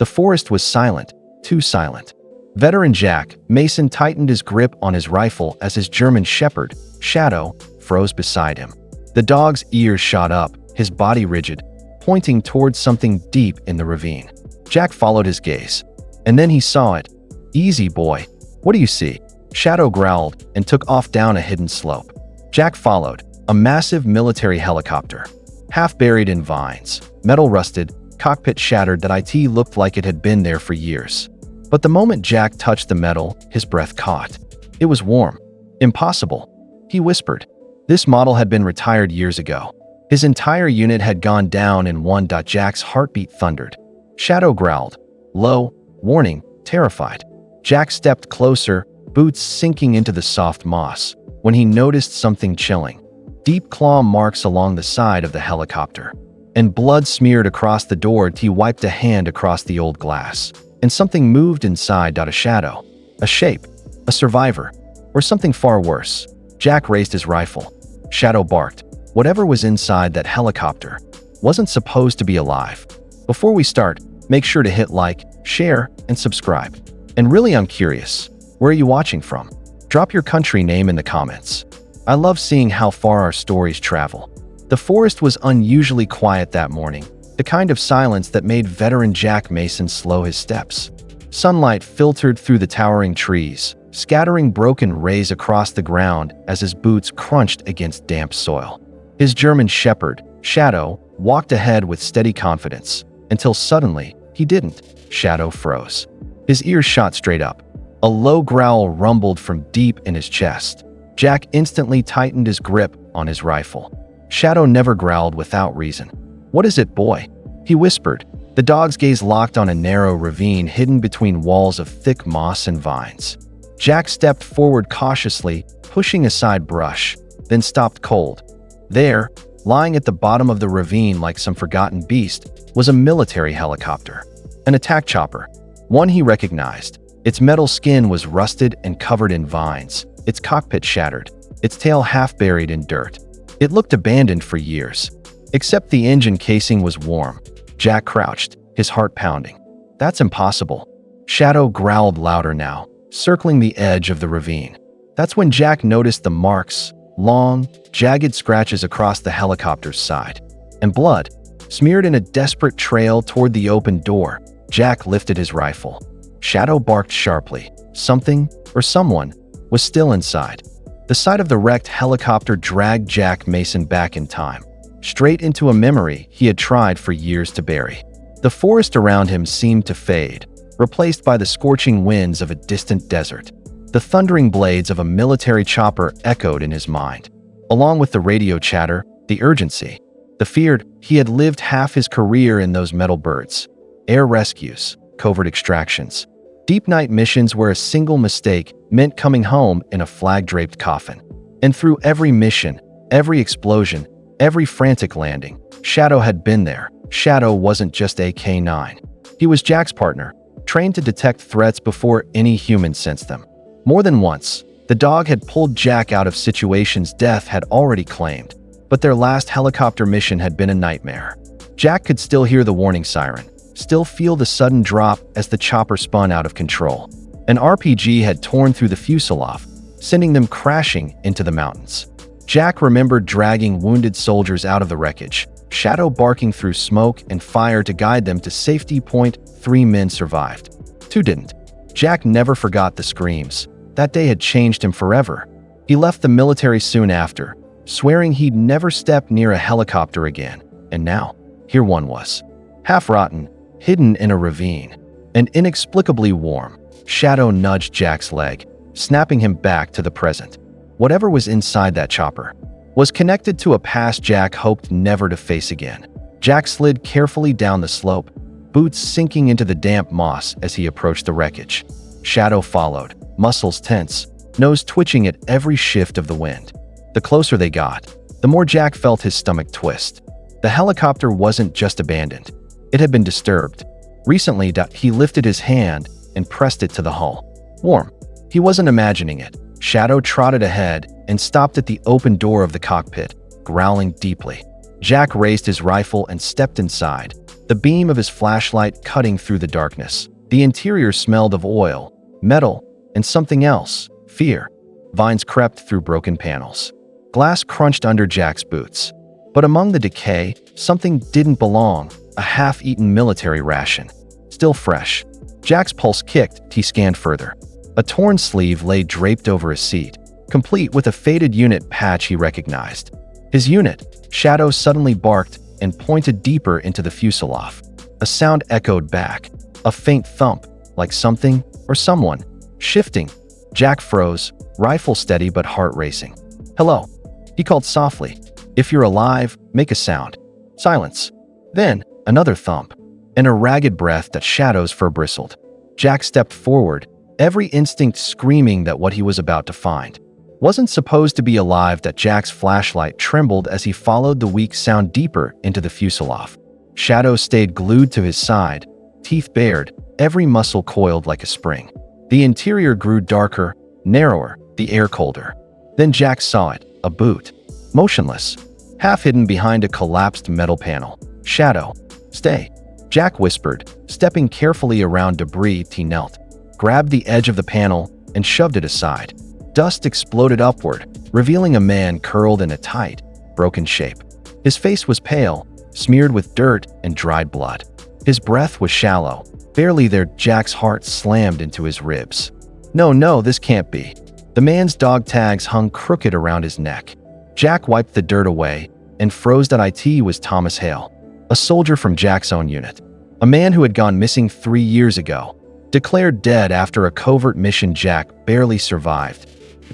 The forest was silent, too silent. Veteran Jack Mason tightened his grip on his rifle as his German shepherd, Shadow, froze beside him. The dog's ears shot up, his body rigid, pointing towards something deep in the ravine. Jack followed his gaze. And then he saw it. "Easy, boy. What do you see?" Shadow growled and took off down a hidden slope. Jack followed. A massive military helicopter. Half buried in vines, metal rusted, cockpit shattered that it looked like it had been there for years. But the moment Jack touched the metal, his breath caught. It was warm. "Impossible," he whispered. This model had been retired years ago. His entire unit had gone down in one. Jack's heartbeat thundered. Shadow growled. Low, warning, terrified. Jack stepped closer, boots sinking into the soft moss, when he noticed something chilling. Deep claw marks along the side of the helicopter. And blood smeared across the door. He wiped a hand across the old glass. And something moved inside. A shadow. A shape. A survivor. Or something far worse. Jack raised his rifle. Shadow barked. Whatever was inside that helicopter wasn't supposed to be alive. Before we start, make sure to hit like, share, and subscribe. And really, I'm curious, where are you watching from? Drop your country name in the comments. I love seeing how far our stories travel. The forest was unusually quiet that morning, the kind of silence that made veteran Jack Mason slow his steps. Sunlight filtered through the towering trees, scattering broken rays across the ground as his boots crunched against damp soil. His German shepherd, Shadow, walked ahead with steady confidence, until suddenly, he didn't. Shadow froze. His ears shot straight up. A low growl rumbled from deep in his chest. Jack instantly tightened his grip on his rifle. Shadow never growled without reason. "What is it, boy?" he whispered. The dog's gaze locked on a narrow ravine hidden between walls of thick moss and vines. Jack stepped forward cautiously, pushing aside brush, then stopped cold. There, lying at the bottom of the ravine like some forgotten beast, was a military helicopter. An attack chopper. One he recognized. Its metal skin was rusted and covered in vines, its cockpit shattered, its tail half buried in dirt. It looked abandoned for years. Except the engine casing was warm. Jack crouched, his heart pounding. "That's impossible." Shadow growled louder now, circling the edge of the ravine. That's when Jack noticed the marks, long, jagged scratches across the helicopter's side. And blood, smeared in a desperate trail toward the open door. Jack lifted his rifle. Shadow barked sharply. Something, or someone, was still inside. The sight of the wrecked helicopter dragged Jack Mason back in time, straight into a memory he had tried for years to bury. The forest around him seemed to fade, replaced by the scorching winds of a distant desert. The thundering blades of a military chopper echoed in his mind, along with the radio chatter, the urgency, the fear. He had lived half his career in those metal birds. Air rescues, covert extractions, deep night missions where a single mistake meant coming home in a flag-draped coffin. And through every mission, every explosion, every frantic landing, Shadow had been there. Shadow wasn't just a K9. He was Jack's partner, trained to detect threats before any human sensed them. More than once, the dog had pulled Jack out of situations death had already claimed, but their last helicopter mission had been a nightmare. Jack could still hear the warning siren, still feel the sudden drop as the chopper spun out of control. An RPG had torn through the fuselage, sending them crashing into the mountains. Jack remembered dragging wounded soldiers out of the wreckage, Shadow barking through smoke and fire to guide them to safety. 3 men survived. 2 didn't. Jack never forgot the screams. That day had changed him forever. He left the military soon after, swearing he'd never step near a helicopter again. And now, here one was. Half-rotten, hidden in a ravine, and inexplicably warm. Shadow nudged Jack's leg, snapping him back to the present. Whatever was inside that chopper was connected to a past Jack hoped never to face again. Jack slid carefully down the slope, boots sinking into the damp moss as he approached the wreckage. Shadow followed, muscles tense, nose twitching at every shift of the wind. The closer they got, the more Jack felt his stomach twist. The helicopter wasn't just abandoned. It had been disturbed. Recently, he lifted his hand and pressed it to the hull. Warm. He wasn't imagining it. Shadow trotted ahead and stopped at the open door of the cockpit, growling deeply. Jack raised his rifle and stepped inside. the beam of his flashlight cutting through the darkness. The interior smelled of oil, metal, and something else, fear. Vines crept through broken panels. Glass crunched under Jack's boots. But among the decay, something didn't belong, a half-eaten military ration. Still fresh. Jack's pulse kicked. He scanned further. A torn sleeve lay draped over his seat, complete with a faded unit patch he recognized. His unit, Shadow, suddenly barked and pointed deeper into the fuselage. A sound echoed back, a faint thump, like something or someone shifting. Jack froze, rifle steady but heart racing. "Hello," he called softly. "If you're alive, make a sound." Silence. Then, another thump, and a ragged breath that Shadow's fur bristled. Jack stepped forward, every instinct screaming that what he was about to find wasn't supposed to be alive. That Jack's flashlight trembled as he followed the weak sound deeper into the fuselage. Shadow stayed glued to his side, teeth bared, every muscle coiled like a spring. The interior grew darker, narrower, the air colder. Then Jack saw it, a boot. Motionless, half hidden behind a collapsed metal panel. "Shadow, stay," Jack whispered, stepping carefully around debris. He knelt, grabbed the edge of the panel, and shoved it aside. Dust exploded upward, revealing a man curled in a tight, broken shape. His face was pale, smeared with dirt and dried blood. His breath was shallow, barely there. Jack's heart slammed into his ribs. No, this can't be. The man's dog tags hung crooked around his neck. Jack wiped the dirt away and froze. That it was Thomas Hale, a soldier from Jack's own unit. A man who had gone missing 3 years ago, declared dead after a covert mission. Jack barely survived.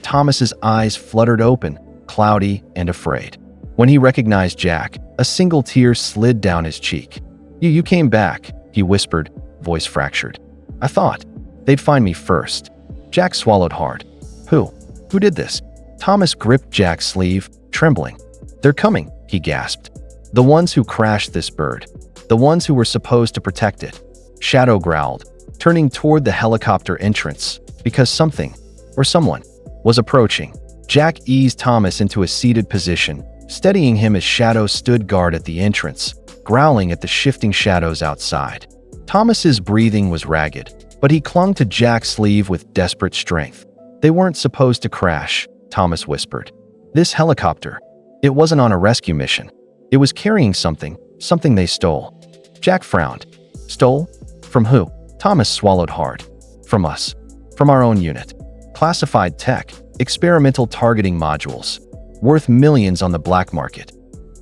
Thomas's eyes fluttered open, cloudy and afraid. When he recognized Jack, a single tear slid down his cheek. You came back," he whispered, voice fractured. "I thought they'd find me first." Jack swallowed hard. Who did this?" Thomas gripped Jack's sleeve, trembling. "They're coming," he gasped. "The ones who crashed this bird. The ones who were supposed to protect it." Shadow growled, turning toward the helicopter entrance, because something, or someone, was approaching. Jack eased Thomas into a seated position, steadying him as Shadow stood guard at the entrance, growling at the shifting shadows outside. Thomas's breathing was ragged, but he clung to Jack's sleeve with desperate strength. "They weren't supposed to crash," Thomas whispered. "This helicopter, it wasn't on a rescue mission. It was carrying something they stole." Jack frowned. "Stole? From who?" Thomas swallowed hard. "From us. From our own unit. Classified tech, experimental targeting modules, worth millions on the black market."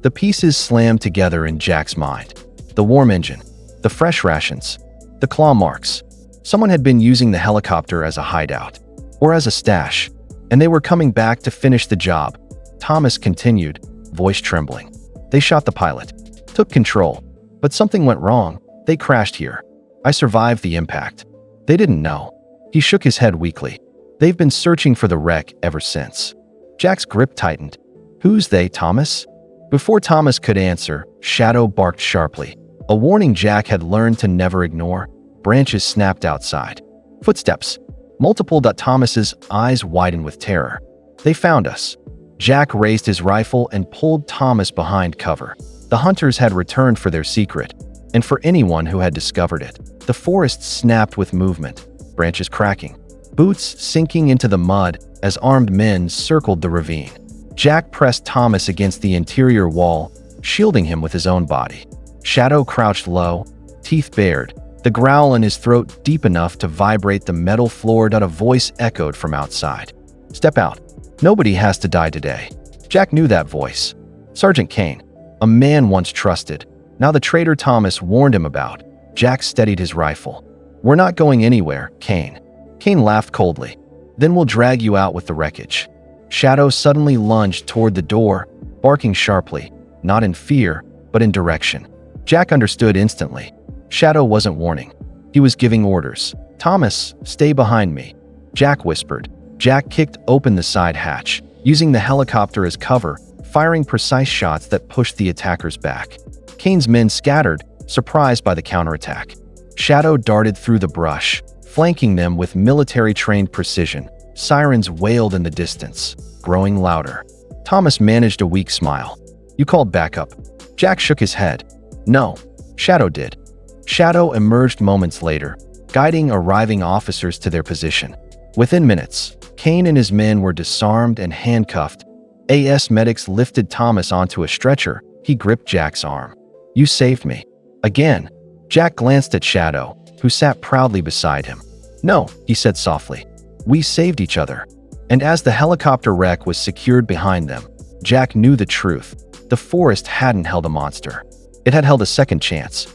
The pieces slammed together in Jack's mind. The warm engine, the fresh rations, the claw marks. Someone had been using the helicopter as a hideout, or as a stash, and they were coming back to finish the job. Thomas continued, voice trembling. "They shot the pilot, took control, but something went wrong. They crashed here. I survived the impact. They didn't know." He shook his head weakly. "They've been searching for the wreck ever since." Jack's grip tightened. "Who's they, Thomas?" Before Thomas could answer, Shadow barked sharply, a warning Jack had learned to never ignore. Branches snapped outside. Footsteps. Multiple. Thomas's eyes widened with terror. "They found us." Jack raised his rifle and pulled Thomas behind cover. The hunters had returned for their secret, and for anyone who had discovered it. The forest snapped with movement, branches cracking, boots sinking into the mud as armed men circled the ravine. Jack pressed Thomas against the interior wall, shielding him with his own body. Shadow crouched low, teeth bared, the growl in his throat deep enough to vibrate the metal floor. A voice echoed from outside. "Step out. Nobody has to die today." Jack knew that voice. Sergeant Kane, a man once trusted, now the traitor Thomas warned him about. Jack steadied his rifle. "We're not going anywhere, Kane." Kane laughed coldly. "Then we'll drag you out with the wreckage." Shadow suddenly lunged toward the door, barking sharply, not in fear, but in direction. Jack understood instantly. Shadow wasn't warning. He was giving orders. "Thomas, stay behind me," Jack whispered. Jack kicked open the side hatch, using the helicopter as cover, firing precise shots that pushed the attackers back. Kane's men scattered, surprised by the counterattack. Shadow darted through the brush, flanking them with military-trained precision. Sirens wailed in the distance, growing louder. Thomas managed a weak smile. "You called backup?" Jack shook his head. "No. Shadow did. Shadow emerged moments later, guiding arriving officers to their position. Within minutes, Kane and his men were disarmed and handcuffed. AS medics lifted Thomas onto a stretcher. He gripped Jack's arm. "You saved me." Again, Jack glanced at Shadow, who sat proudly beside him. "No," he said softly. "We saved each other." And as the helicopter wreck was secured behind them, Jack knew the truth. The forest hadn't held a monster. It had held a second chance.